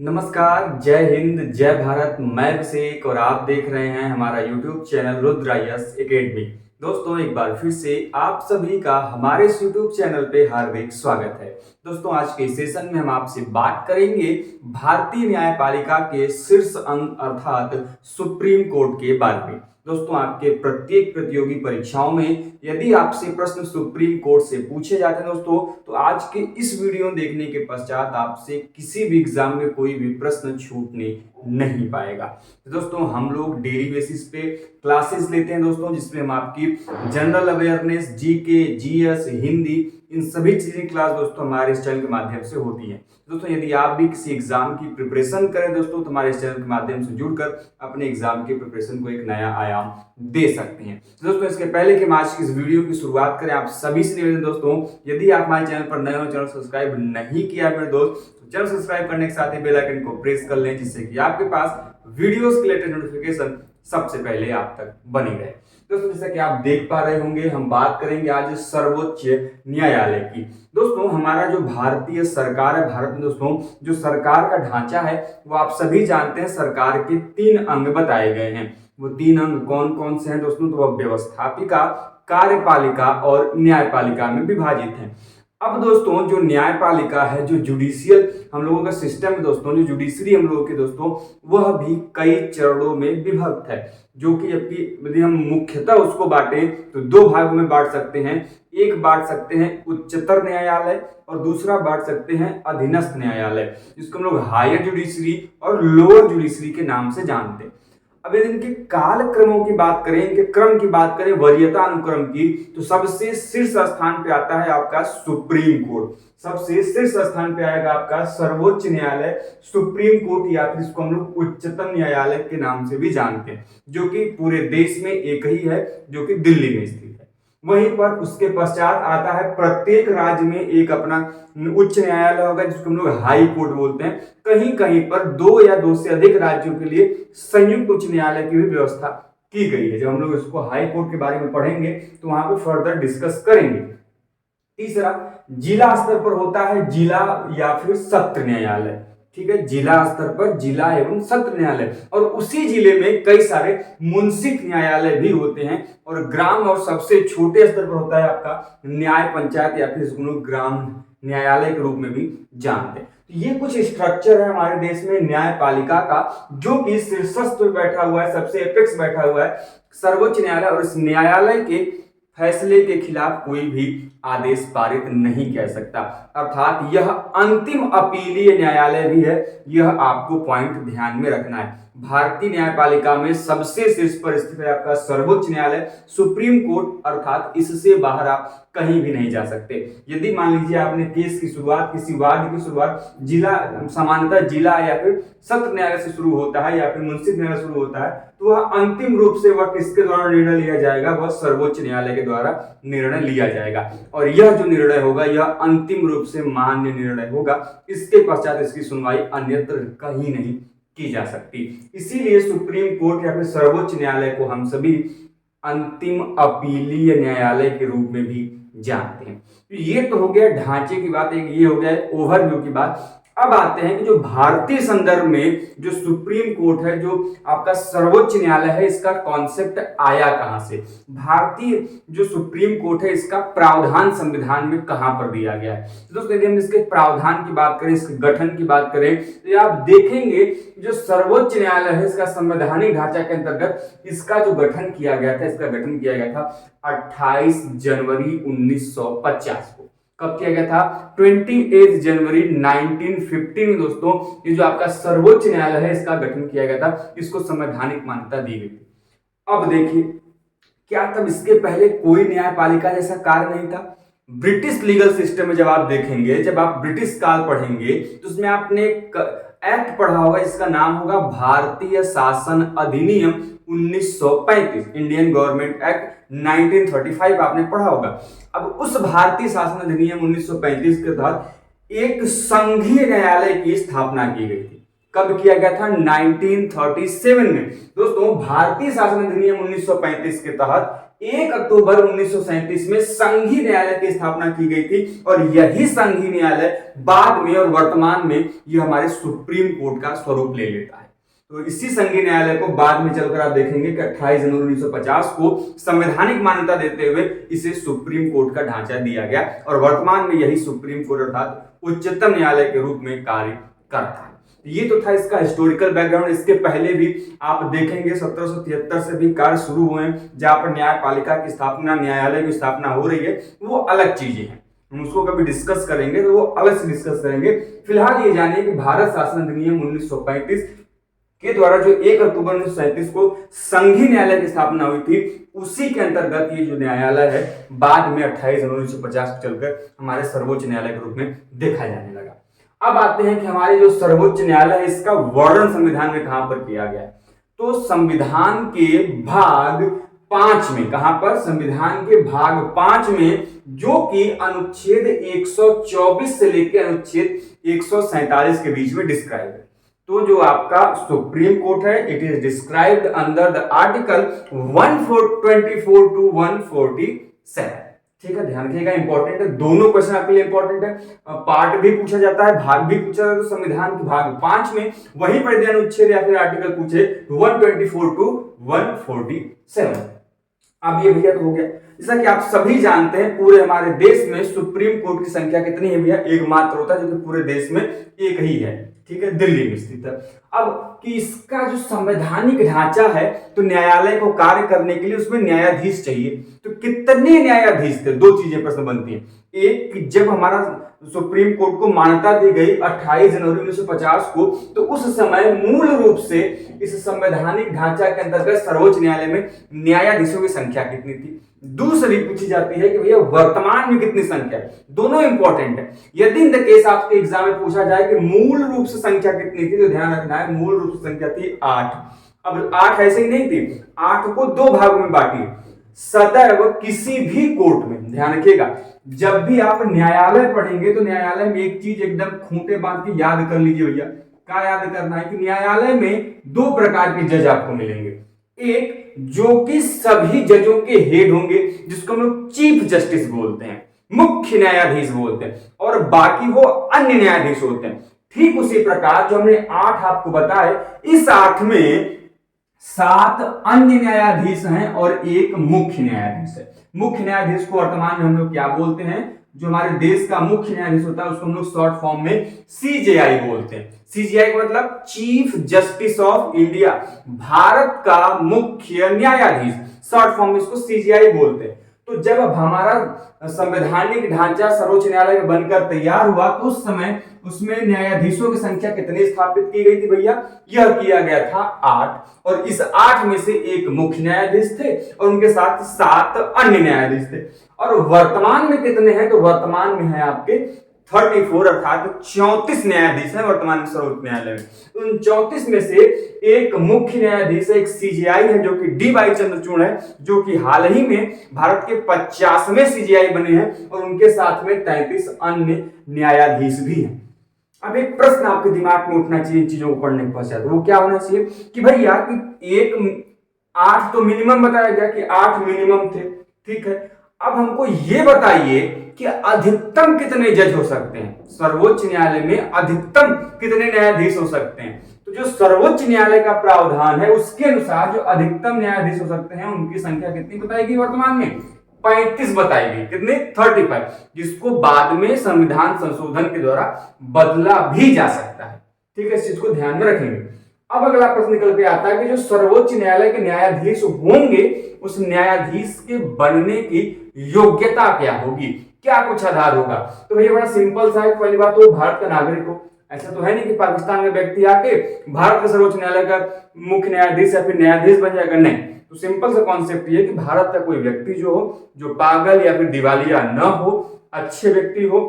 नमस्कार, जय हिंद, जय भारत। मैं अभिषेक और आप देख रहे हैं हमारा YouTube चैनल रुद्रायस एकेडमी। दोस्तों, एक बार फिर से आप सभी का हमारे इस YouTube चैनल पे हार्दिक स्वागत है। दोस्तों, आज के सेशन में हम आपसे बात करेंगे भारतीय न्यायपालिका के शीर्ष अंग अर्थात सुप्रीम कोर्ट के बारे में। दोस्तों, आपके प्रत्येक प्रतियोगी परीक्षाओं में यदि आपसे प्रश्न सुप्रीम कोर्ट से पूछे जाते हैं दोस्तों, तो आज के इस वीडियो देखने के पश्चात आपसे किसी भी एग्जाम में कोई भी प्रश्न छूटने नहीं पाएगा। तो दोस्तों, हम लोग डेली बेसिस पे क्लासेस लेते हैं दोस्तों, जिसमें हम आपकी general awareness, GK, GS, Hindi, इन सभी चीजें की क्लास दोस्तों हमारे इस चैनल के माध्यम से होती है। दोस्तों, यदि आप भी किसी एग्जाम की प्रिपरेशन करें दोस्तों, तो हमारे इस चैनल के माध्यम से जुड़कर अपने एग्जाम की प्रिपरेशन को एक नया आयाम दे सकते हैं। तो दोस्तों, इसके पहले कि हम आज की इस वीडियो की शुरुआत करें, आप सभी से निवेदन दोस्तों, यदि आप हमारे चैनल पर नए हो, चैनल सब्सक्राइब नहीं किया मेरे दोस्त, तो चैनल सब्सक्राइब करने के साथ ही बेल आइकन को प्रेस कर लें, जिससे कि आपके पास वीडियोस के लेटेस्ट नोटिफिकेशन सबसे पहले आप तक बनी रहे। दोस्तों, जैसा कि आप देख पा रहे होंगे, हम बात करेंगे आज सर्वोच्च न्यायालय की। दोस्तों, हमारा जो भारतीय सरकार है, भारत में दोस्तों जो सरकार का ढांचा है वो आप सभी जानते हैं। सरकार के 3 अंग बताए गए हैं। वो 3 अंग कौन कौन से हैं दोस्तों? तो वह व्यवस्थापिका, कार्यपालिका और न्यायपालिका में विभाजित है। अब दोस्तों, जो न्यायपालिका है, जो जुडिशियल हम लोगों का सिस्टम है दोस्तों, जो जुडिशरी हम लोगों के दोस्तों, वह भी कई चरणों में विभक्त है। जो कि यदि हम मुख्यतः उसको बांटे तो 2 भागों में बांट सकते हैं। एक बांट सकते हैं उच्चतर न्यायालय और दूसरा बांट सकते हैं अधीनस्थ न्यायालय, जिसको हम लोग हायर जुडिशरी और लोअर जुडिशरी के नाम से जानते हैं। अब यदि इनके काल क्रमों की बात करें, इनके क्रम की बात करें, वरीयता अनुक्रम की, तो सबसे शीर्ष स्थान पे आता है आपका सुप्रीम कोर्ट। सबसे शीर्ष स्थान पे आएगा आपका सर्वोच्च न्यायालय, सुप्रीम कोर्ट, या फिर इसको हम लोग उच्चतम न्यायालय के नाम से भी जानते हैं, जो कि पूरे देश में एक ही है, जो कि दिल्ली में स्थित है। वहीं पर उसके पश्चात आता है प्रत्येक राज्य में एक अपना उच्च न्यायालय होगा, जिसको हम लोग हाई कोर्ट बोलते हैं। कहीं कहीं पर 2 या 2 से अधिक राज्यों के लिए संयुक्त उच्च न्यायालय की भी व्यवस्था की गई है। जब हम लोग इसको हाई कोर्ट के बारे में पढ़ेंगे तो वहां पे फर्दर डिस्कस करेंगे। तीसरा, जिला स्तर पर होता है जिला या फिर सत्र न्यायालय। ठीक है, जिला स्तर पर जिला एवं सत्र न्यायालय, और उसी जिले में कई सारे मुंसिफ न्यायालय भी होते हैं। और ग्राम और सबसे छोटे स्तर पर होता है आपका न्याय पंचायत, या फिर इसको लोग ग्राम न्यायालय के रूप में भी जानते हैं। तो ये कुछ स्ट्रक्चर है हमारे देश में न्यायपालिका का, जो कि शीर्षस्थ पे बैठा हुआ है, सबसे एपेक्स बैठा हुआ है सर्वोच्च न्यायालय। और इस न्यायालय के फैसले के खिलाफ कोई भी आदेश पारित नहीं कर सकता, अर्थात यह अंतिम अपीलीय न्यायालय भी है। यह आपको पॉइंट ध्यान में रखना है। भारतीय न्यायपालिका में सबसे शीर्ष पर स्थित है आपका सर्वोच्च न्यायालय, सुप्रीम कोर्ट, अर्थात इससे बाहर आप कहीं भी नहीं जा सकते। यदि मान लीजिए आपने केस की शुरुआत, किसी वाद की शुरुआत जिला, सामान्यतः जिला या फिर सत्र न्यायालय से शुरू होता है, या फिर मुंसिफ न्यायालय शुरू होता है, तो वह अंतिम रूप से वह किसके द्वारा निर्णय लिया जाएगा? वह सर्वोच्च न्यायालय के द्वारा निर्णय लिया जाएगा। और यह जो निर्णय होगा, यह अंतिम रूप से मान्य निर्णय होगा। इसके पश्चात इसकी सुनवाई अन्यत्र कहीं नहीं की जा सकती। इसीलिए सुप्रीम कोर्ट या फिर सर्वोच्च न्यायालय को हम सभी अंतिम अपीलीय न्यायालय के रूप में भी जानते हैं। तो ये तो हो गया ढांचे की बात, एक ये हो गया ओवरव्यू की बात। अब आते हैं कि जो भारतीय संदर्भ में जो सुप्रीम कोर्ट है, जो आपका सर्वोच्च न्यायालय है, इसका कॉन्सेप्ट आया कहां से? भारतीय जो सुप्रीम कोर्ट है, इसका प्रावधान संविधान में कहां पर दिया गया है? तो दोस्तों, यदि हम इसके प्रावधान की बात करें, इसके गठन की बात करें, तो आप देखेंगे जो सर्वोच्च न्यायालय है, इसका संवैधानिक ढांचा के अंतर्गत इसका जो गठन किया गया था, इसका गठन किया गया था 28 जनवरी 1950 को। कब किया गया था? 28 जनवरी 1950 में दोस्तों ये जो आपका सर्वोच्च न्यायालय है, इसका गठन किया गया था। इसको संवैधानिक मान्यता दी गई थी। अब देखिए, क्या तब इसके पहले कोई न्यायपालिका जैसा कार्य नहीं था? ब्रिटिश लीगल सिस्टम में जब आप देखेंगे, जब आप ब्रिटिश काल पढ़ेंगे, तो उसमें आपने एक्ट पढ़ा होगा, इसका नाम होगा भारतीय शासन अधिनियम 1935, इंडियन गवर्नमेंट एक्ट 1935 आपने पढ़ा होगा। अब उस भारतीय शासन अधिनियम 1935 के तहत एक संघीय न्यायालय की स्थापना की गई थी। कब किया गया था? 1937 में। दोस्तों भारतीय शासन अधिनियम 1935 के तहत 1 अक्टूबर 1937 में संघीय न्यायालय की स्थापना की गई थी और यही संघीय न्यायालय बाद में और वर्तमान में ये हमारे सुप्रीम कोर्ट का स्वरूप ले लेता है। तो इसी संघीय न्यायालय को बाद में चलकर आप देखेंगे कि 28 जनवरी 1950 को संवैधानिक मान्यता देते हुए इसे सुप्रीम कोर्ट का ढांचा दिया गया और वर्तमान में यही सुप्रीम कोर्ट अर्थात उच्चतम न्यायालय के रूप में कार्य करता है। ये तो था इसका हिस्टोरिकल बैकग्राउंड। इसके पहले भी आप देखेंगे 1773 से भी कार्य शुरू हुए हैं, जहां पर न्यायपालिका की स्थापना, न्यायालय की स्थापना हो रही है। वो अलग चीजें हैं, हम उसको कभी डिस्कस करेंगे तो वो अलग से डिस्कस करेंगे। फिलहाल ये जानिए कि भारत शासन अधिनियम 1935 के द्वारा जो 1 अक्टूबर 1937 को संघीय न्यायालय की स्थापना हुई थी, उसी के अंतर्गत ये जो न्यायालय है बाद में 28 जनवरी 1950 को चलकर हमारे सर्वोच्च न्यायालय के रूप में देखा जाने लगा। अब आते हैं कि हमारे जो सर्वोच्च न्यायालय है इसका वर्णन संविधान में कहां पर किया गया है। तो संविधान के भाग 5 में, कहां पर? संविधान के भाग 5 में, जो कि अनुच्छेद 124 से लेकर अनुच्छेद 147 के बीच में डिस्क्राइब है। तो जो आपका सुप्रीम कोर्ट है, it is described under the article 124 to 147। ठीक है, ध्यान रखिएगा, इंपॉर्टेंट है, दोनों क्वेश्चन आपके लिए इंपॉर्टेंट है। पार्ट भी पूछा जाता है, भाग भी पूछा जाता है। तो संविधान के भाग 5 में वहीं पर यदि अनुच्छेद या फिर आर्टिकल पूछे 124 टू 147। अब ये भैया तो हो गया। जैसा कि आप सभी जानते हैं, पूरे हमारे देश में सुप्रीम कोर्ट की संख्या कितनी है भैया? एक मात्र होता है, जो कि पूरे देश में एक ही है। ठीक है, दिल्ली में स्थित है। अब कि इसका जो संवैधानिक ढांचा है, तो न्यायालय को कार्य करने के लिए उसमें न्यायाधीश चाहिए। तो कितने न्यायाधीश थे? दो चीजें प्रश्न बनती हैं। एक कि जब हमारा सुप्रीम कोर्ट को मान्यता दी गई 28 जनवरी 1950 को, तो उस समय मूल रूप से इस संवैधानिक ढांचा के अंतर्गत सर्वोच्च न्यायालय में न्यायाधीशों की संख्या कितनी थी। दूसरी पूछी जाती है कि भैया वर्तमान में कितनी संख्या है। दोनों इंपॉर्टेंट है। यदि इन द केस आपके एग्जाम में पूछा जाए कि मूल रूप से संख्या कितनी थी, तो ध्यान रखना है मूल रूप से संख्या थी 8। अब 8 ऐसे ही नहीं थी, 8 को 2 भागों में बांटी। सदैव किसी भी कोर्ट में, ध्यान रखिएगा, जब भी आप न्यायालय पढ़ेंगे तो न्यायालय में एक चीज एकदम खूंटे बांध के याद कर लीजिए भैया। क्या याद करना है? कि न्यायालय में 2 प्रकार के जज आपको मिलेंगे। एक जो कि सभी जजों के हेड होंगे, जिसको हम लोग चीफ जस्टिस बोलते हैं, मुख्य न्यायाधीश बोलते हैं, और बाकी वो अन्य न्यायाधीश होते हैं। ठीक उसी प्रकार जो हमने 8 आपको बताए, इस 8 में 7 अन्य न्यायाधीश हैं और एक मुख्य न्यायाधीश है। मुख्य न्यायाधीश को वर्तमान में हम लोग क्या बोलते हैं? जो हमारे देश का मुख्य न्यायाधीश होता है उसको हम लोग शॉर्ट फॉर्म में सीजेआई बोलते हैं। सीजेआई का मतलब chief justice of India, Bharat का मुख्य न्यायाधीश, शॉर्ट फॉर्म में इसको सीजेआई बोलते हैं। तो जब अब हमारा संवैधानिक ढांचा सर्वोच्च न्यायालय में बनकर तैयार हुआ, तो उस समय उसमें न्यायाधीशों की संख्या कितनी स्थापित की गई थी भैया? यह किया गया था 8, और इस 8 में से एक मुख्य न्यायाधीश थे और उनके साथ 7 अन्य न्यायाधीश थे। और वर्तमान में कितने हैं? तो वर्तमान में है आपके 34 अर्थात 34 न्यायाधीश हैं वर्तमान में सर्वोच्च न्यायालय में। उन 34 में से एक मुख्य न्यायाधीश है, एक सीजेआई है, जो कि डी वाई चंद्रचूड़ है, जो कि हाल ही में भारत के 50वें सीजेआई बने हैं, और उनके साथ में 33 अन्य न्यायाधीश भी हैं। अब एक प्रश्न आपके दिमाग में उठना चाहिए इन चीजों को पढ़ने के पश्चात, वो क्या होना चाहिए कि भैया कि एक 8 तो मिनिमम बताया गया कि 8 मिनिमम थे, ठीक है। अब हमको ये बताइए कि अधिकतम कितने जज हो सकते हैं? सर्वोच्च न्यायालय में अधिकतम कितने न्यायाधीश हो सकते हैं? तो जो सर्वोच्च न्यायालय का प्रावधान है उसके अनुसार जो अधिकतम न्यायाधीश हो सकते हैं उनकी संख्या कितनी बताएगी? वर्तमान में 35 बताएगी। कितने? 35, जिसको बाद में संविधान संशोधन के द्वारा बदला भी जा सकता है। ठीक है, इस चीज को ध्यान में रखेंगे। अब अगला प्रश्न निकल के आता है कि जो सर्वोच्च न्यायालय के न्यायाधीश होंगे, उस न्यायाधीश के बनने की योग्यता क्या होगी, क्या कुछ आधार होगा? तो भैया बड़ा सिंपल सा है। पहली बात तो भारत का नागरिक हो। ऐसा तो है नहीं कि पाकिस्तान में व्यक्ति आके भारत के सर्वोच्च न्यायालय का मुख्य न्यायाधीश या फिर न्यायाधीश बन जाएगा, नहीं। तो सिंपल सा कॉन्सेप्ट ये कि भारत का कोई व्यक्ति जो हो, जो पागल या फिर दिवालिया न हो, अच्छे व्यक्ति हो,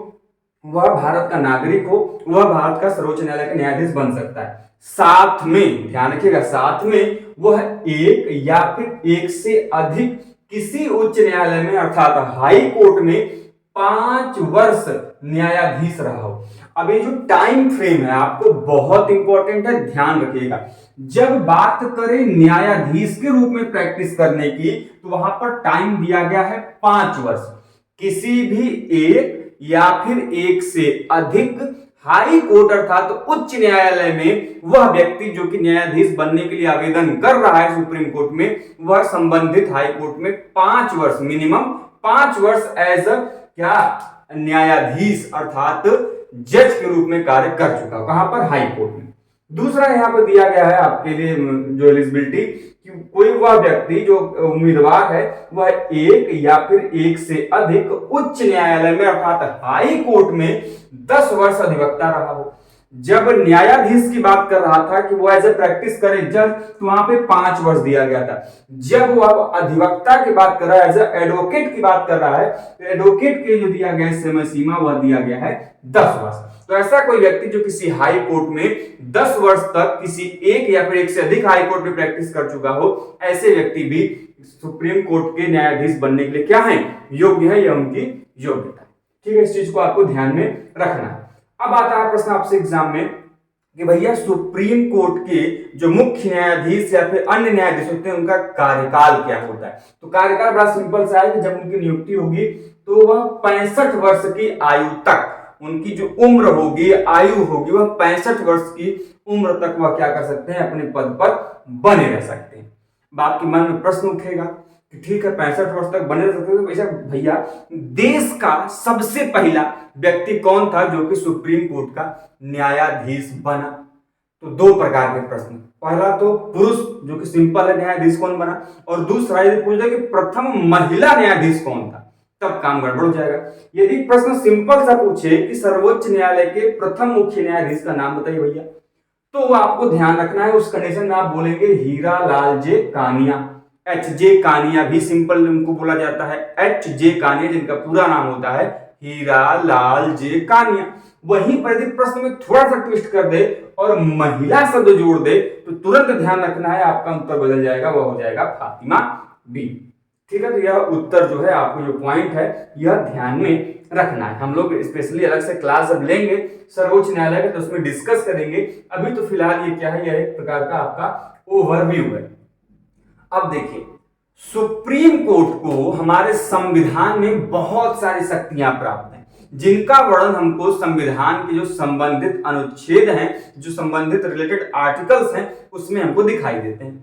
वह भारत का नागरिक हो, वह भारत का सर्वोच्च न्यायालय का न्यायाधीश बन सकता है। साथ में ध्यान रखिएगा, साथ में वह एक या फिर एक से अधिक किसी उच्च न्यायालय में अर्थात हाई कोर्ट में 5 वर्ष न्यायाधीश रहा हो। अब ये जो टाइम फ्रेम है आपको बहुत इंपॉर्टेंट है, ध्यान रखिएगा। जब बात करें न्यायाधीश के रूप में प्रैक्टिस करने की तो वहां पर टाइम दिया गया है 5 वर्ष। किसी भी एक या फिर एक से अधिक हाई कोर्ट अर्थात उच्च न्यायालय में वह व्यक्ति जो कि न्यायाधीश बनने के लिए आवेदन कर रहा है सुप्रीम कोर्ट में, वह संबंधित हाई कोर्ट में 5 वर्ष, मिनिमम 5 वर्ष एज अ क्या न्यायाधीश अर्थात जज के रूप में कार्य कर चुका है। कहां पर? हाई कोर्ट में। दूसरा यहां पर दिया गया है आपके लिए जो एलिजिबिलिटी कि कोई वह व्यक्ति जो उम्मीदवार है वह एक या फिर एक से अधिक उच्च न्यायालय में अर्थात हाई कोर्ट में 10 वर्ष अधिवक्ता रहा हो। जब न्यायाधीश की बात कर रहा था कि वो एज ए प्रैक्टिस करे जज, तो वहां पे 5 वर्ष दिया गया था। जब वो अधिवक्ता की बात कर रहा है, एज ए एडवोकेट की बात कर रहा है, तो एडवोकेट के जो दिया गया है समय सीमा वह दिया गया है 10 वर्ष। तो ऐसा कोई व्यक्ति जो किसी हाई कोर्ट में 10 वर्ष तक किसी एक या फिर एक से अधिक हाई कोर्ट में प्रैक्टिस कर चुका हो, ऐसे व्यक्ति भी सुप्रीम कोर्ट के न्यायाधीश बनने के लिए क्या है? योग्य है, यह उनकी योग्यता। ठीक है, इस चीज को आपको ध्यान में रखना है। अब आता है प्रश्न आपसे एग्जाम में कि भैया सुप्रीम कोर्ट के जो मुख्य न्यायाधीश या फिर अन्य न्यायाधीश होते हैं उनका कार्यकाल क्या होता है? तो कार्यकाल बड़ा सिंपल सा है कि जब उनकी नियुक्ति होगी तो वह 65 वर्ष की आयु तक, उनकी जो उम्र होगी, आयु होगी, वह 65 वर्ष की उम्र तक वह क्या कर सकते हैं? अपने पद पर बने रह सकते हैं। आपके मन में प्रश्न उठेगा कि ठीक है 65 वर्ष तक बने रह सकते हैं, तो ऐसा भैया देश का सबसे पहला व्यक्ति कौन था जो कि सुप्रीम कोर्ट का न्यायाधीश बना? तो 2 प्रकार के प्रश्न। पहला तो पुरुष जो कि सिंपल है, न्यायाधीश कौन बना, और दूसरा यदि पूछा कि प्रथम महिला न्यायाधीश कौन था, तब काम गड़बड़ हो जाएगा। यदि प्रश्न सिंपल सा पूछे कि सर्वोच्च न्यायालय के प्रथम मुख्य न्यायाधीश का नाम बताइए भैया, तो आपको ध्यान रखना है उस कंडीशन में आप बोलेंगे हीरा लाल जे कानिया। एच जे कानिया भी सिंपल उनको बोला जाता है, एच जे कानिया, जिनका पूरा नाम होता है हीरा लाल जे कानिया। वहीं पर यदि प्रश्न में थोड़ा सा ट्विस्ट कर दे और महिला शब्द जोड़ दे तो तुरंत ध्यान रखना है आपका उत्तर बदल जाएगा, वह हो जाएगा फातिमा बी। ठीक है, तो यह उत्तर जो है आपको जो पॉइंट है यह ध्यान में रखना है। हम लोग स्पेशली अलग से क्लास जब लेंगे सर्वोच्च न्यायालय का तो उसमें डिस्कस करेंगे। अभी तो फिलहाल ये क्या है, यह एक प्रकार का आपका ओवरव्यू है। अब देखिए, सुप्रीम कोर्ट को हमारे संविधान में बहुत सारी शक्तियां प्राप्त हैं, जिनका वर्णन हमको संविधान के जो संबंधित अनुच्छेद हैं, जो संबंधित रिलेटेड आर्टिकल्स हैं, उसमें हमको दिखाई देते हैं।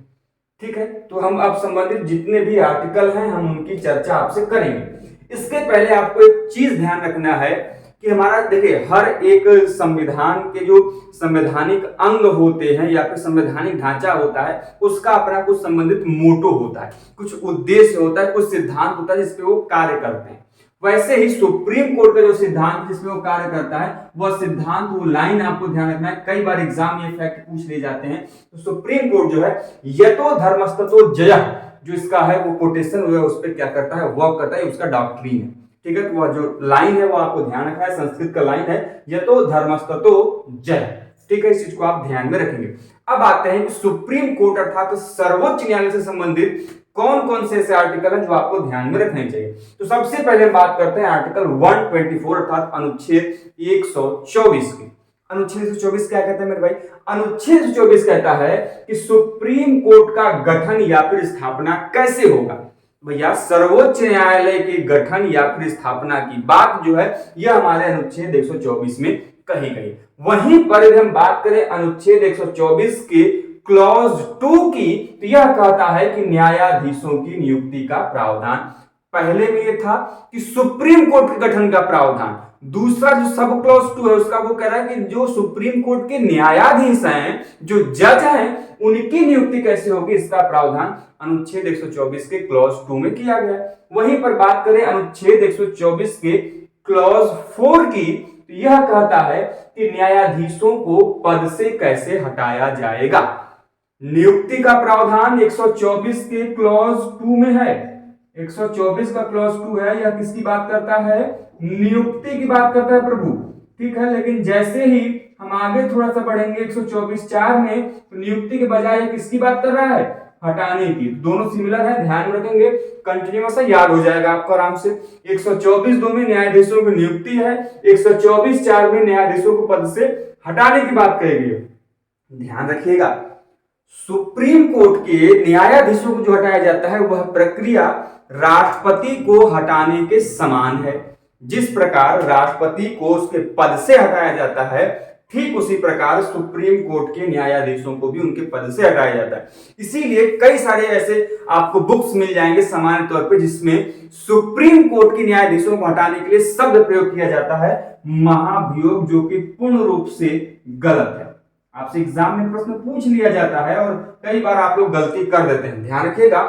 ठीक है, तो हम अब संबंधित जितने भी आर्टिकल हैं हम उनकी चर्चा आपसे करेंगे। इसके पहले आपको एक चीज ध्यान रखना है कि हमारा देखिए हर एक संविधान के जो संवैधानिक अंग होते हैं या फिर संवैधानिक ढांचा होता है उसका अपना कुछ संबंधित मोटो होता है, कुछ उद्देश्य होता है, कुछ सिद्धांत होता है जिसपे वो कार्य करते हैं। वैसे ही सुप्रीम कोर्ट का जो सिद्धांत जिसमें वो कार्य करता है वह सिद्धांत, वो लाइन आपको ध्यान रखना है। कई बार एग्जाम ये फैक्ट पूछ ले जाते हैं। तो सुप्रीम कोर्ट जो है यतो धर्मस्ततो जयः, जो इसका है वो कोटेशन उस पर क्या करता है, वर्क करता है, उसका डॉक्ट्रिन है। ठीक है, तो वह जो लाइन है वो आपको ध्यान रखना है, संस्कृत का लाइन है यतो धर्मस्ततो जयः। ठीक है, इस चीज को आप ध्यान में रखेंगे। अब आते हैं कि सुप्रीम कोर्ट अर्थात सर्वोच्च न्यायालय से संबंधित कौन कौन से ऐसे आर्टिकल हैं जो आपको ध्यान में रखने चाहिए। तो सबसे पहले हम बात करते हैं आर्टिकल 124 अर्थात अनुच्छेद 124 की। अनुच्छेद 124 क्या कहता है मेरे भाई? अनुच्छेद 124 कहता है कि सुप्रीम कोर्ट का गठन या फिर स्थापना कैसे होगा। भैया सर्वोच्च न्यायालय के गठन या फिर स्थापना की बात जो है यह हमारे अनुच्छेद 124 में कही गई। वहीं पर यदि हम बात करें अनुच्छेद 124 के क्लॉज 2 की, तो यह कहता है कि न्यायाधीशों की नियुक्ति का प्रावधान। पहले में यह था कि सुप्रीम कोर्ट के गठन का प्रावधान, दूसरा जो सब क्लॉज 2 है उसका वो कह रहा है कि जो सुप्रीम कोर्ट के न्यायाधीश हैं, जो जज हैं, उनकी नियुक्ति कैसे होगी, इसका प्रावधान अनुच्छेद 124 के क्लॉज 2 में किया गया। वहीं पर बात करें अनुच्छेद 124 के क्लॉज 4 की, तो यह कहता है कि न्यायाधीशों को पद से कैसे हटाया जाएगा। नियुक्ति का प्रावधान 124 के क्लॉज 2 में है। 124 का क्लॉज 2 है, यह किसकी बात करता है? नियुक्ति की बात करता है प्रभु। ठीक है, लेकिन जैसे ही हम आगे थोड़ा सा बढ़ेंगे 124(4) में, तो नियुक्ति के बजाय किसकी बात कर रहा है? हटाने की। दोनों सिमिलर है, ध्यान रखेंगे, कंटिन्यूअस है, याद हो जाएगा आपको आराम से। 124(2) में न्यायाधीशों की नियुक्ति है, 124(4) में न्यायाधीशों को पद से हटाने की बात कही गई है। ध्यान रखिएगा, सुप्रीम कोर्ट के न्यायाधीशों को जो हटाया जाता है वह प्रक्रिया राष्ट्रपति को हटाने के समान है। जिस प्रकार राष्ट्रपति को उसके पद से हटाया जाता है, ठीक उसी प्रकार सुप्रीम कोर्ट के न्यायाधीशों को भी उनके पद से हटाया जाता है। इसीलिए कई सारे ऐसे आपको बुक्स मिल जाएंगे सामान्य तौर पे जिसमें सुप्रीम कोर्ट के न्यायाधीशों को हटाने के लिए शब्द प्रयोग किया जाता है महाभियोग, जो कि पूर्ण रूप से गलत है। आपसे एग्जाम में प्रश्न पूछ लिया जाता है और कई बार आप लोग गलती कर देते हैं। ध्यान रखिएगा,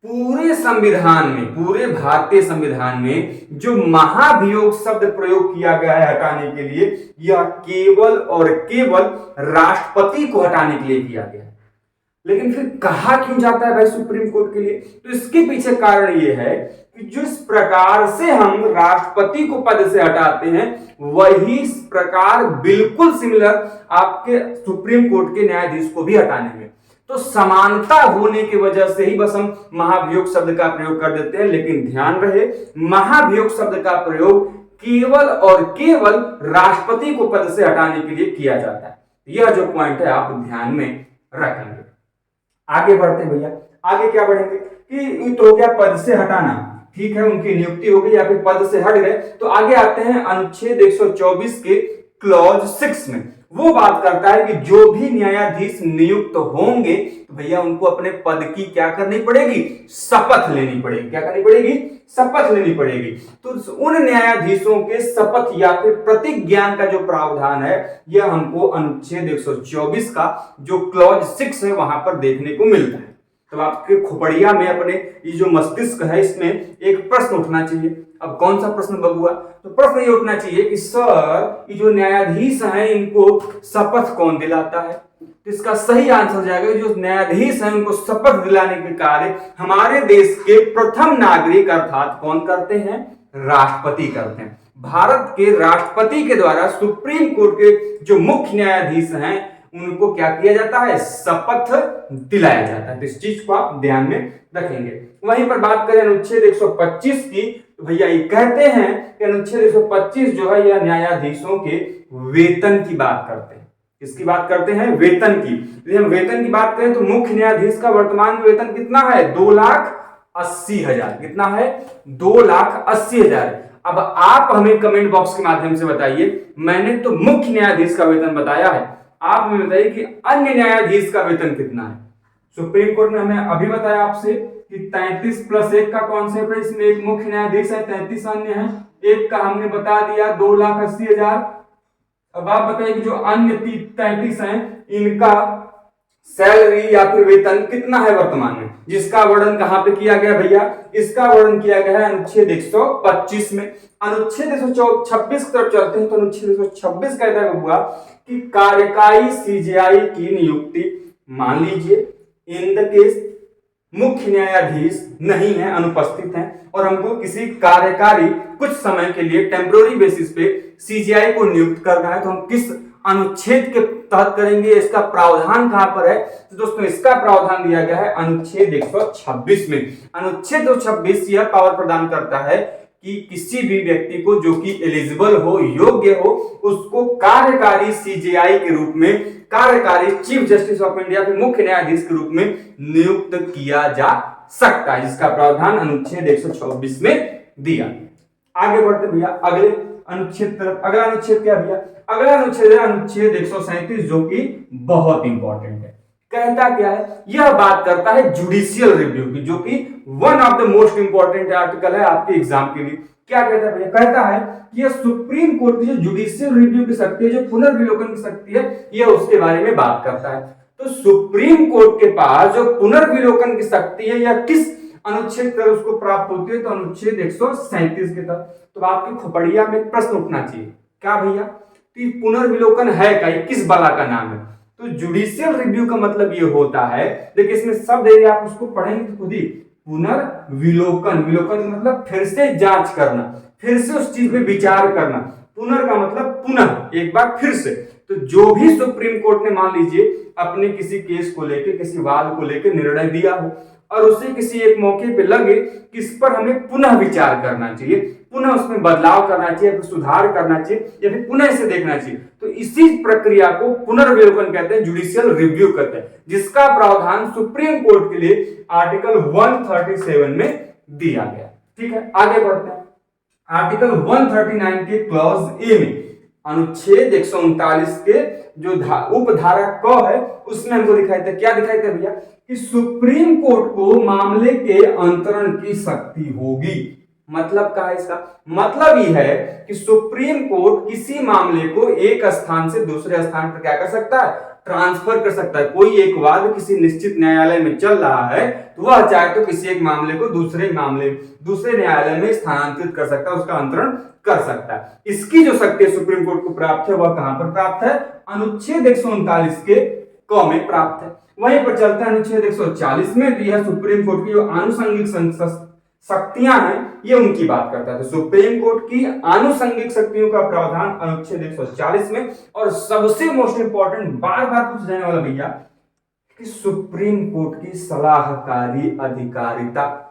पूरे संविधान में, पूरे भारतीय संविधान में जो महाभियोग शब्द प्रयोग किया गया है हटाने के लिए, यह केवल और केवल राष्ट्रपति को हटाने के लिए किया गया है। लेकिन फिर कहा क्यों जाता है भाई सुप्रीम कोर्ट के लिए? तो इसके पीछे कारण यह है कि जिस प्रकार से हम राष्ट्रपति को पद से हटाते हैं, वही प्रकार बिल्कुल सिमिलर आपके सुप्रीम कोर्ट के न्यायाधीश को भी हटाने में। तो समानता होने की वजह से ही बस हम महाभियोग शब्द का प्रयोग कर देते हैं। लेकिन ध्यान रहे, महाभियोग शब्द का प्रयोग केवल और केवल राष्ट्रपति को पद से हटाने के लिए किया जाता है। यह जो पॉइंट है आप ध्यान में रखेंगे। आगे बढ़ते हैं भैया, आगे क्या बढ़ेंगे कि तो हो गया पद से हटाना, ठीक है, उनकी नियुक्ति हो गई या फिर पद से हट गए। तो आगे आते हैं अनुच्छेद 124 के क्लॉज 6 में। वो बात करता है कि जो भी न्यायाधीश नियुक्त होंगे तो भैया उनको अपने पद की क्या करनी पड़ेगी? शपथ लेनी पड़ेगी। क्या करनी पड़ेगी? शपथ लेनी पड़ेगी। तो उन न्यायाधीशों के शपथ या फिर प्रतिज्ञान का जो प्रावधान है, यह हमको अनुच्छेद 124 का जो क्लॉज 6 है वहां पर देखने को मिलता है। तो आपके खोपड़िया में, अपने ये जो मस्तिष्क है, इसमें एक प्रश्न उठना चाहिए। अब कौन सा प्रश्न बबुआ? तो प्रश्न ये उठना चाहिए कि सर ये जो न्यायाधीश हैं इनको शपथ कौन दिलाता है? तो इसका सही आंसर जाएगा जो न्यायाधीश हैं उनको शपथ दिलाने के कार्य हमारे देश के प्रथम नागरिक अर्थात कौन करते हैं? राष्ट्रपति करते हैं। भारत के राष्ट्रपति के द्वारा सुप्रीम कोर्ट के जो मुख्य न्यायाधीश हैं उनको क्या किया जाता है? शपथ दिलाया जाता है। तो इस चीज को आप ध्यान में रखेंगे। वहीं पर बात करें अनुच्छेद 125 की, तो भैया ये कहते हैं कि अनुच्छेद 125 जो है यह न्यायाधीशों के वेतन की बात करते हैं। किसकी बात करते हैं? वेतन की। यदि हम वेतन की बात करें तो मुख्य न्यायाधीश का वर्तमान वेतन कितना है? 2,80,000। कितना है? 2,80,000। अब आप हमें कमेंट बॉक्स के माध्यम से बताइए, मैंने तो मुख्य न्यायाधीश का वेतन बताया है, आप हमें बताइए कि अन्य न्यायाधीश का वेतन कितना है? सुप्रीम कोर्ट ने हमें अभी बताया आपसे कि 33 + 1 का कॉन्सेप्ट है। इसमें एक मुख्य न्यायाधीश है, 33 अन्य है, एक का हमने बता दिया 2,80,000। अब आप बताइए कि जो अन्य 33 हैं इनका सैलरी या फिर वेतन कितना है वर्तमान में, जिसका वर्णन कहां पे किया गया भैया? इसका वर्णन किया गया है अनुच्छेद 125 में। अनुच्छेद 126 की तरफ चलते हैं तो अनुच्छेद 126 कहता है हुआ कि कार्यकारी सीजेआई की नियुक्ति, मान लीजिए इन द केस मुख्य न्यायाधीश नहीं है, अनुपस्थित हैं, और हमको किसी कार्यकारी कुछ समय के लिए टेम्पोररी बेसिस पे सीजीआई को नियुक्त करना है, तो हम किस अनुच्छेद के तहत करेंगे? इसका प्रावधान कहां पर है? तो दोस्तों इसका प्रावधान दिया गया है अनुच्छेद 126 में। अनुच्छेद 126 यह पावर प्रदान करता है कि किसी भी व्यक्ति को जो कि एलिजिबल हो, योग्य हो, उसको कार्यकारी सीजेआई के रूप में, कार्यकारी चीफ जस्टिस ऑफ इंडिया के मुख्य न्यायाधीश के रूप में नियुक्त किया जा सकता है, जिसका प्रावधान अनुच्छेद 126 में दिया। आगे बढ़ते भैया अगले अनुच्छेद तरफ। अगला अनुच्छेद क्या भैया? अगला अनुच्छेद है अनुच्छेद 137, जो कि बहुत इंपॉर्टेंट है। कहता क्या है? यह बात करता है जुडिशियल रिव्यू की, जो कि one of the most important article है आपके एग्जाम के लिए। क्या कहता है भैया? कहता है कि यह सुप्रीम कोर्ट की जो जुडिशियल रिव्यू की शक्ति है, जो पुनर्विलोकन की शक्ति है, यह उसके बारे में बात करता है। तो सुप्रीम कोर्ट के पास जो पुनर्विलोकन की शक्ति है, यह किस अनुच्छेद पर उसको प्राप्त होती है? तो अनुच्छेद 137 के तहत। तो आपके खोपड़िया में प्रश्न उठना चाहिए, क्या भैया तो पुनर्विलोकन है क्या? किस बला का नाम है? तो जुडिशियल रिव्यू का मतलब ये होता है, देखिए इसमें शब्द है, आप उसको पढ़ेंगे तो खुद ही, पुनर्विलोकन। विलोकन का मतलब फिर से जांच करना, फिर से उस चीज पे विचार करना। पुनर् का मतलब पुनः, एक बार फिर से। तो जो भी सुप्रीम कोर्ट ने मान लीजिए अपने किसी केस को लेकर, किसी वाद को लेकर निर्णय दिया हो और उसे किसी एक मौके पे लगे कि इस पर हमें पुनः विचार करना चाहिए, पुनः उसमें बदलाव करना चाहिए, फिर सुधार करना चाहिए या फिर पुनः इसे देखना चाहिए, तो इसी प्रक्रिया को पुनर्विलोकन कहते हैं, जुडिशियल रिव्यू कहते हैं, जिसका प्रावधान सुप्रीम कोर्ट के लिए आर्टिकल 137 में दिया गया। ठीक है, आगे बढ़ते हैं। आर्टिकल 139 के क्लॉज ए में अनुच्छेद 139 के जो उपधारा क है उसमें हमको दिखाई थे, क्या दिखाई थे भैया, कि सुप्रीम कोर्ट को मामले के अंतरण की शक्ति होगी। मतलब क्या है इसका? मतलब यह है कि सुप्रीम कोर्ट किसी मामले को एक स्थान से दूसरे स्थान पर क्या कर सकता है, ट्रांसफर कर सकता है। कोई एक वाद किसी निश्चित न्यायालय में चल रहा है तो वह चाहे तो किसी एक मामले को दूसरे न्यायालय में स्थानांतरित कर सकता है, उसका अंतरण कर सकता है। इसकी जो शक्ति सुप्रीम कोर्ट को प्राप्त है वह कहां पर प्राप्त है? अनुच्छेद 139 के क में प्राप्त है। वहीं पर चलता है अनुच्छेद 140 में, तो यह सुप्रीम कोर्ट की जो आनुषंगिक शक्तियां हैं ये उनकी बात करता है। तो सुप्रीम कोर्ट की आनुषंगिक शक्तियों का प्रावधान अनुच्छेद 140 में। और सबसे मोस्ट इंपॉर्टेंट, बार बार पूछा जाने वाला भैया, कि सुप्रीम कोर्ट की सलाहकारी अधिकारिता।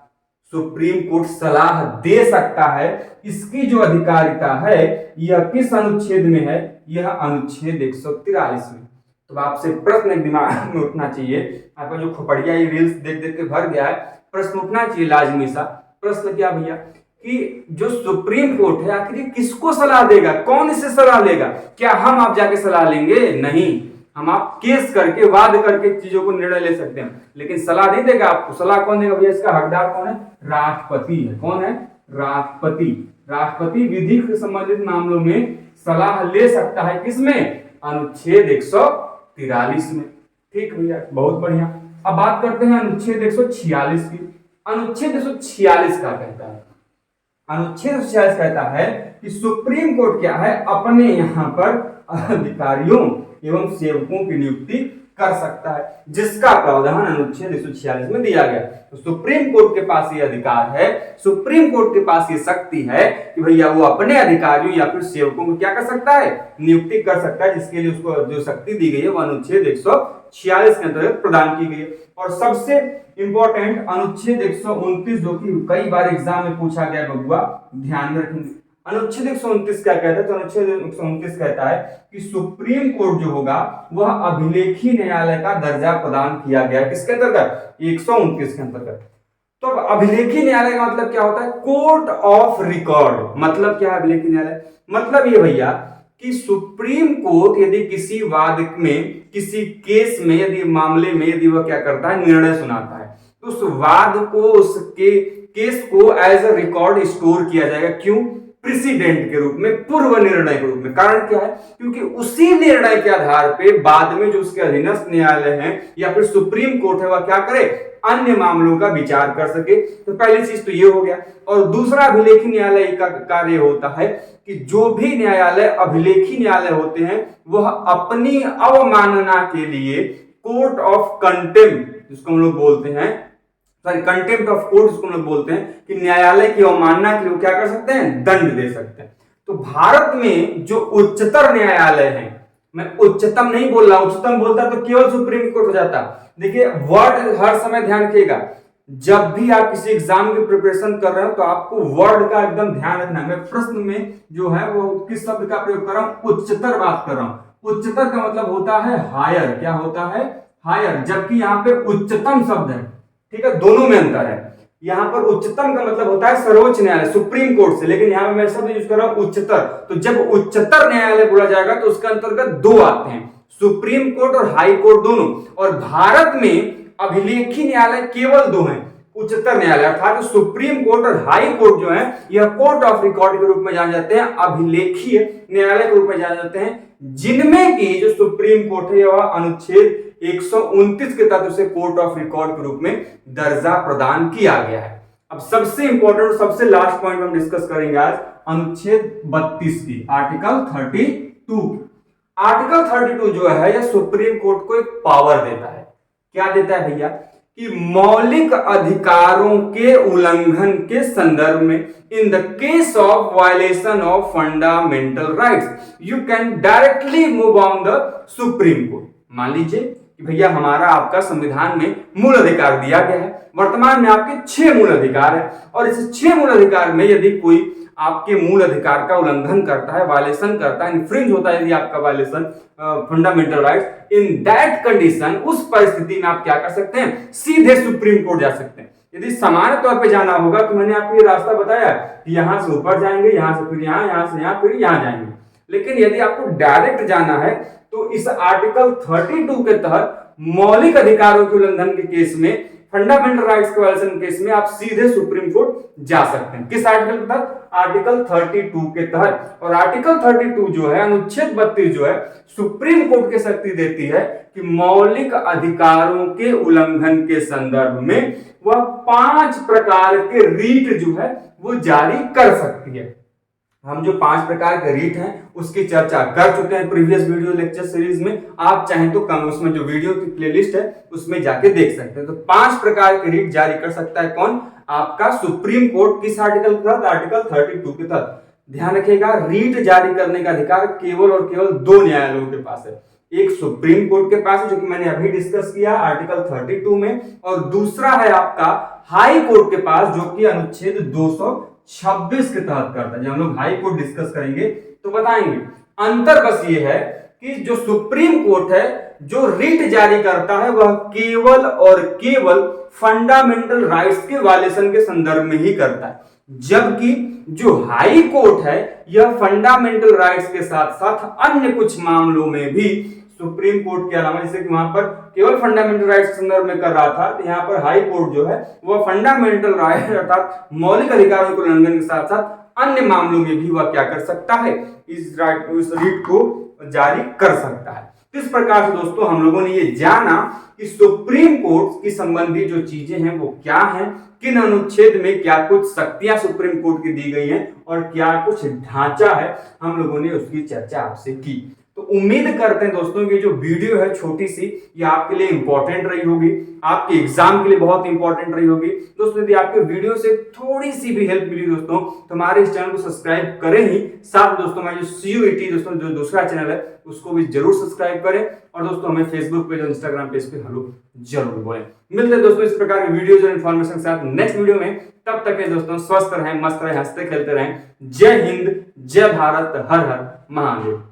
सुप्रीम कोर्ट सलाह दे सकता है, इसकी जो अधिकारिता है यह किस अनुच्छेद में है? यह अनुच्छेद 143 में। तो आपसे प्रश्न एक दिमाग में उठना चाहिए, आपका जो खोपड़िया ये रील्स देख देख के भर गया है, प्रश्न उठना चाहिए लाजमी सा। प्रश्न क्या भैया, कि जो सुप्रीम कोर्ट है आखिर किसको सलाह देगा? कौन इसे सलाह लेगा? क्या हम आप जाके सलाह लेंगे? नहीं, हम आप केस करके, वाद करके चीजों को निर्णय ले सकते हैं, लेकिन सलाह नहीं देगा आपको। सलाह कौन देगा भैया? इसका हकदार कौन है? राष्ट्रपति है। कौन है? राष्ट्रपति। राष्ट्रपति विधि से संबंधित मामलों में सलाह ले सकता है, किसमें? अनुच्छेद 143 में। ठीक भैया, बहुत बढ़िया। अब बात करते हैं अनुच्छेद 146 की। अनुच्छेद 146 क्या कहता है? अनुच्छेद 146 कहता है कि सुप्रीम कोर्ट क्या है, अपने यहाँ पर अधिकारियों एवं सेवकों की नियुक्ति कर सकता है, जिसका प्रावधान अनुच्छेद 146 में दिया गया। तो सुप्रीम कोर्ट के पास ये अधिकार है, सुप्रीम कोर्ट के पास ये शक्ति है कि भैया वो अपने अधिकारियों या फिर सेवकों को क्या कर सकता है? नियुक्ति कर सकता है, जिसके लिए उसको जो शक्ति दी गई है वो अनुच्छेद 146 के अंतर्गत प्रदान की गई है। और सबसे इंपॉर्टेंट अनुच्छेद 129, जो कि कई बार एग्जाम में पूछा गया बबुआ, ध्यान में रखेंगे। अनुच्छेद 129 क्या कहता है? तो अनुच्छेद 129 कहता है कि सुप्रीम कोर्ट जो होगा वह अभिलेखी न्यायालय का दर्जा प्रदान किया गया है। किसके अंतर्गत? 129 के अंतर्गत। तो अभिलेखी न्यायालय का मतलब क्या होता है? Court of record. मतलब क्या है अभिलेखी न्यायालय? मतलब ये भैया कि सुप्रीम कोर्ट यदि किसी वाद में, किसी केस में, यदि मामले में यदि वह क्या करता है, निर्णय सुनाता है, तो उस वाद को, उसके केस को एज अ रिकॉर्ड स्टोर किया जाएगा। क्यों? प्रेसिडेंट के रूप में, पूर्व निर्णय के रूप में। कारण क्या है? क्योंकि उसी निर्णय के आधार पे बाद में जो उसके अधीनस्थ न्यायालय हैं या फिर सुप्रीम कोर्ट है वह क्या करे? अन्य मामलों का विचार कर सके। तो पहली चीज तो ये हो गया। और दूसरा अभिलेखी न्यायालय का कार्य होता है कि जो भी न्यायालय अभिलेखी न्यायालय होते हैं वह अपनी अवमानना के लिए कोर्ट ऑफ कंटेम्प्ट, जिसको हम लोग बोलते हैं, कंटेम्प्ट ऑफ कोर्ट जिसको हम लोग बोलते हैं, कि न्यायालय की अवमानना के लिए क्या कर सकते हैं? दंड दे सकते हैं। तो भारत में जो उच्चतर न्यायालय है, मैं उच्चतम नहीं बोल रहा, उच्चतम बोलता तो केवल सुप्रीम कोर्ट हो जाता। देखिए वर्ड हर समय ध्यान रखिएगा, जब भी आप किसी एग्जाम की प्रिपरेशन कर रहे हो तो आपको वर्ड का एकदम ध्यान रखना है। मैं प्रश्न में जो है वो किस शब्द का प्रयोग कर रहा हूं? उच्चतर बात कर रहा हूं। उच्चतर का मतलब होता है हायर। क्या होता है? हायर। जबकि यहाँ पे उच्चतम शब्द है, ठीक है, दोनों में अंतर है। यहाँ पर उच्चतम का मतलब होता है सर्वोच्च न्यायालय, सुप्रीम कोर्ट से, लेकिन यहाँ पे मैं शब्द यूज कर रहा हूं उच्चतर। तो जब उच्चतर न्यायालय बोला जाएगा तो उसके अंतर्गत दो आते हैं, सुप्रीम कोर्ट और हाई कोर्ट दोनों। और भारत में अभिलेखी न्यायालय केवल दो हैं, उच्चतर न्यायालय अर्थात सुप्रीम कोर्ट और हाई कोर्ट जो है यह कोर्ट ऑफ रिकॉर्ड के रूप में जाने जाते हैं, अभिलेखीय न्यायालय के रूप में जाने जाते हैं, जिनमें की जो सुप्रीम कोर्ट है वह अनुच्छेद 129 के तहत उसे कोर्ट ऑफ रिकॉर्ड के रूप में दर्जा प्रदान किया गया है। अब सबसे इंपॉर्टेंट और सबसे लास्ट पॉइंट हम डिस्कस करेंगे आज अनुच्छेद 32 की, आर्टिकल 32। आर्टिकल 32 जो है यह सुप्रीम कोर्ट को एक पावर देता है। क्या देता है भैया? कि मौलिक अधिकारों के उल्लंघन के संदर्भ में, in the case of violation of fundamental rights, you can directly move on the supreme court. मान लीजिए कि भैया हमारा आपका संविधान में मूल अधिकार दिया गया है, वर्तमान में आपके 6 मूल अधिकार है और इस 6 मूल अधिकार में यदि कोई आपके मूल अधिकार का उल्लंघन करता है, वायलेशन करता है, इन्फ्रिंज होता है यदि आपका violation fundamental rights, in that condition, उस परिस्थिति में आप क्या कर सकते हैं, सीधे सुप्रीम कोर्ट जा सकते हैं। यदि सामान्य तौर पे जाना होगा तो मैंने आपको ये रास्ता बताया कि यहां से ऊपर जाएंगे, यहां से फिर यहां से यहां, फिर यहां जाएंगे। लेकिन यदि आपको डायरेक्ट जाना है तो इस आर्टिकल 32 के तहत मौलिक अधिकारों के उल्लंघन के केस में, फंडामेंटल राइट्स के वायलेशन केस में आप सीधे सुप्रीम कोर्ट जा सकते हैं। किस आर्टिकल के तहत? आर्टिकल 32 के तहत। और आर्टिकल 32 जो है, अनुच्छेद 32 जो है, सुप्रीम कोर्ट के शक्ति देती है कि मौलिक अधिकारों के उल्लंघन के संदर्भ में वह 5 प्रकार के रीट जो है वो जारी कर सकती है। हम जो 5 प्रकार के रीट हैं उसकी चर्चा कर चुके हैं प्रीवियस वीडियो लेक्चर सीरीज में। आप चाहें तो कम उसमें जो वीडियो की प्लेलिस्ट है उसमें जाके देख सकते हैं। तो 5 प्रकार के रीट जारी कर सकता है कौन? आपका सुप्रीम कोर्ट। किस आर्टिकल के तहत? आर्टिकल 32 के तहत। ध्यान रखिएगा, रीट जारी करने का अधिकार केवल और केवल 2 न्यायालयों के पास है। एक सुप्रीम कोर्ट के पास है जो कि मैंने अभी डिस्कस किया आर्टिकल 32 में, और दूसरा है आपका हाई कोर्ट के पास जो कि अनुच्छेद 226 के तहत करता है। जब हम लोग हाई कोर्ट डिस्कस करेंगे तो बताएंगे। अंतर बस ये है कि जो सुप्रीम कोर्ट है जो रीट जारी करता है वह केवल और केवल फंडामेंटल राइट्स के वायलेशन के संदर्भ में ही करता है, जबकि जो हाई कोर्ट है यह फंडामेंटल राइट्स के साथ साथ अन्य कुछ मामलों में भी सुप्रीम कोर्ट के अलावा, जैसे कि वहां पर केवल फंडामेंटल राइट्स के संदर्भ में कर रहा था, तो यहाँ पर हाई कोर्ट जो है वह फंडामेंटल राइट अर्थात मौलिक अधिकारों के उल्लंघन के साथ साथ अन्य मामलों में भी वह क्या कर सकता है, इस रीट को जारी कर सकता है। इस प्रकार से दोस्तों हम लोगों ने ये जाना कि सुप्रीम कोर्ट की संबंधी जो चीजें हैं वो क्या हैं, किन अनुच्छेद में क्या कुछ शक्तियां सुप्रीम कोर्ट की दी गई हैं और क्या कुछ ढांचा है, हम लोगों ने उसकी चर्चा आपसे की। तो उम्मीद करते हैं दोस्तों कि जो वीडियो है छोटी सी, ये आपके लिए इंपॉर्टेंट रही होगी, आपके एग्जाम के लिए बहुत इंपॉर्टेंट रही होगी। दोस्तों यदि आपके वीडियो से थोड़ी सी भी हेल्प मिली दोस्तों तो हमारे इस चैनल को सब्सक्राइब करें ही, साथ दोस्तों हमारे जो CUET दोस्तों जो दूसरा चैनल है उसको भी जरूर सब्सक्राइब करें, और दोस्तों हमें फेसबुक पेज और इंस्टाग्राम पेज पे हेलो जरूर बोलें। मिलते हैं दोस्तों इस प्रकार की वीडियोज और इन्फॉर्मेशन के साथ नेक्स्ट वीडियो में। तब तक के दोस्तों स्वस्थ रहें, मस्त रहें, हंसते खेलते रहें। जय हिंद, जय भारत, हर हर महादेव।